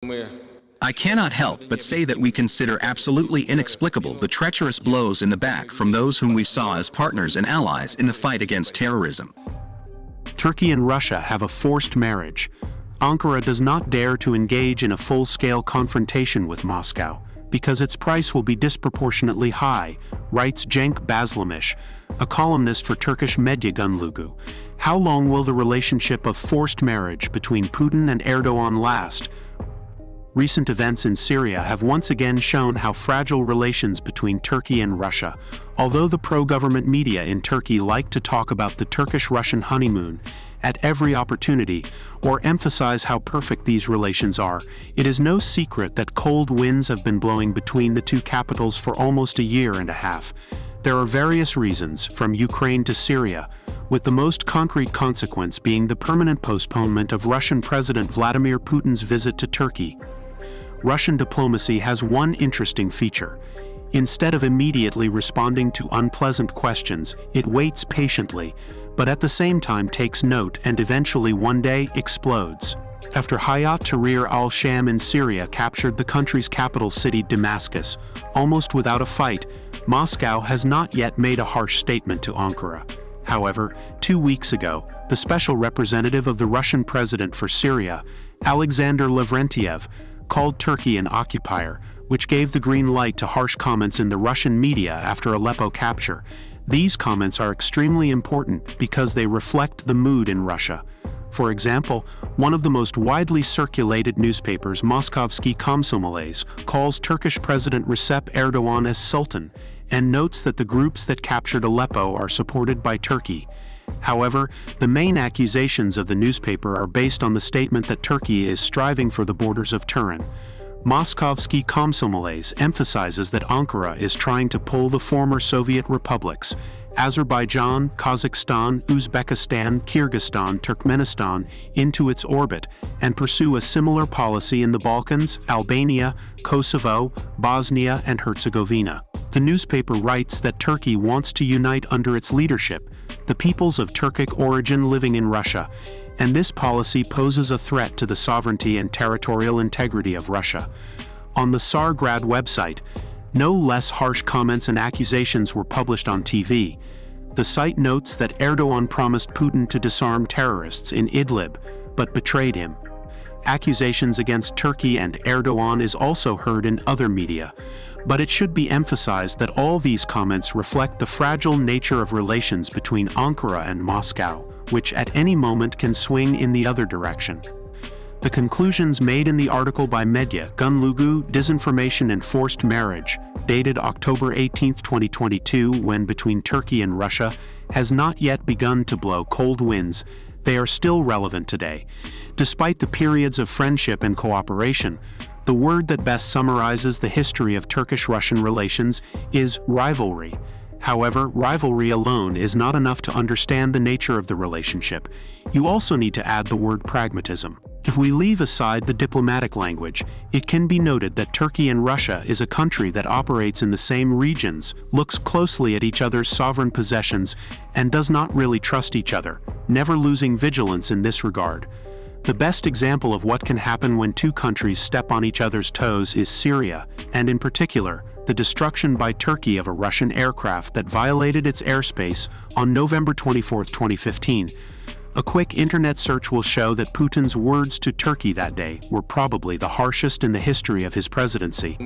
I cannot help but say that we consider absolutely inexplicable the treacherous blows in the back from those whom we saw as partners and allies in the fight against terrorism. Turkey and Russia have a forced marriage. Ankara does not dare to engage in a full-scale confrontation with Moscow, because its price will be disproportionately high, writes Cenk Bazlamış, a columnist for Turkish media Günlüğü. How long will the relationship of forced marriage between Putin and Erdogan last? Recent events in Syria have once again shown how fragile relations between Turkey and Russia. Although the pro-government media in Turkey like to talk about the Turkish-Russian honeymoon at every opportunity, or emphasize how perfect these relations are, it is no secret that cold winds have been blowing between the two capitals for almost a year and a half. There are various reasons, from Ukraine to Syria, with the most concrete consequence being the permanent postponement of Russian President Vladimir Putin's visit to Turkey. Russian diplomacy has one interesting feature. Instead of immediately responding to unpleasant questions, it waits patiently, but at the same time takes note and eventually one day explodes. After Hayat Tahrir al-Sham in Syria captured the country's capital city Damascus, almost without a fight, Moscow has not yet made a harsh statement to Ankara. However, 2 weeks ago, the special representative of the Russian president for Syria, Alexander Lavrentiev, called Turkey an occupier, which gave the green light to harsh comments in the Russian media after Aleppo capture. These comments are extremely important because they reflect the mood in Russia. For example, one of the most widely circulated newspapers, Moskovsky Komsomolets, calls Turkish President Recep Erdogan as Sultan, and notes that the groups that captured Aleppo are supported by Turkey. However, the main accusations of the newspaper are based on the statement that Turkey is striving for the borders of Turan. Moskovsky Komsomolets emphasizes that Ankara is trying to pull the former Soviet republics, Azerbaijan, Kazakhstan, Uzbekistan, Kyrgyzstan, Turkmenistan, into its orbit and pursue a similar policy in the Balkans, Albania, Kosovo, Bosnia, and Herzegovina. The newspaper writes that Turkey wants to unite under its leadership the peoples of Turkic origin living in Russia, and this policy poses a threat to the sovereignty and territorial integrity of Russia. On the Tsargrad website, no less harsh comments and accusations were published on TV. The site notes that Erdogan promised Putin to disarm terrorists in Idlib, but betrayed him. Accusations against Turkey and Erdogan is also heard in other media, but it should be emphasized that all these comments reflect the fragile nature of relations between Ankara and Moscow, which at any moment can swing in the other direction. The conclusions made in the article by Medya Günlüğü Disinformation and Forced Marriage, dated October 18, 2022, when between Turkey and Russia has not yet begun to blow cold winds, they are still relevant today. Despite the periods of friendship and cooperation, the word that best summarizes the history of Turkish-Russian relations is rivalry. However, rivalry alone is not enough to understand the nature of the relationship. You also need to add the word pragmatism. If we leave aside the diplomatic language, it can be noted that Turkey and Russia is a country that operates in the same regions, looks closely at each other's sovereign possessions, and does not really trust each other, never losing vigilance in this regard. The best example of what can happen when two countries step on each other's toes is Syria, and in particular, the destruction by Turkey of a Russian aircraft that violated its airspace on November 24, 2015. A quick internet search will show that Putin's words to Turkey that day were probably the harshest in the history of his presidency.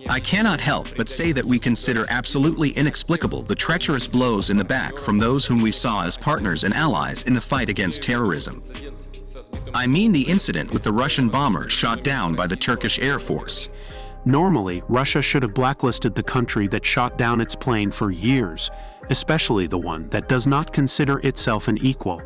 I cannot help but say that we consider absolutely inexplicable the treacherous blows in the back from those whom we saw as partners and allies in the fight against terrorism. I mean the incident with the Russian bomber shot down by the Turkish Air Force. Normally, Russia should have blacklisted the country that shot down its plane for years, especially the one that does not consider itself an equal.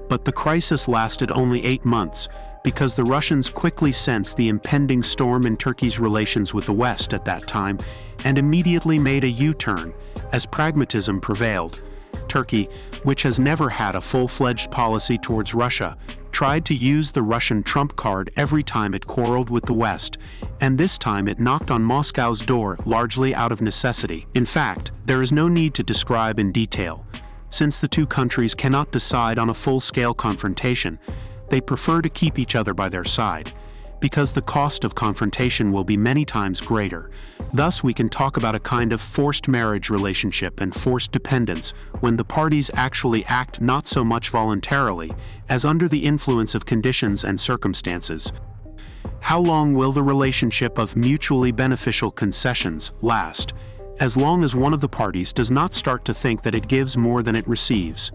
But the crisis lasted only 8 months, because the Russians quickly sensed the impending storm in Turkey's relations with the West at that time, and immediately made a U-turn, as pragmatism prevailed. Turkey, which has never had a full-fledged policy towards Russia, tried to use the Russian trump card every time it quarreled with the West, and this time it knocked on Moscow's door largely out of necessity. In fact, there is no need to describe in detail. Since the two countries cannot decide on a full-scale confrontation, they prefer to keep each other by their side. because the cost of confrontation will be many times greater. Thus, we can talk about a kind of forced marriage relationship and forced dependence when the parties actually act not so much voluntarily as under the influence of conditions and circumstances. How long will the relationship of mutually beneficial concessions last? As long as one of the parties does not start to think that it gives more than it receives.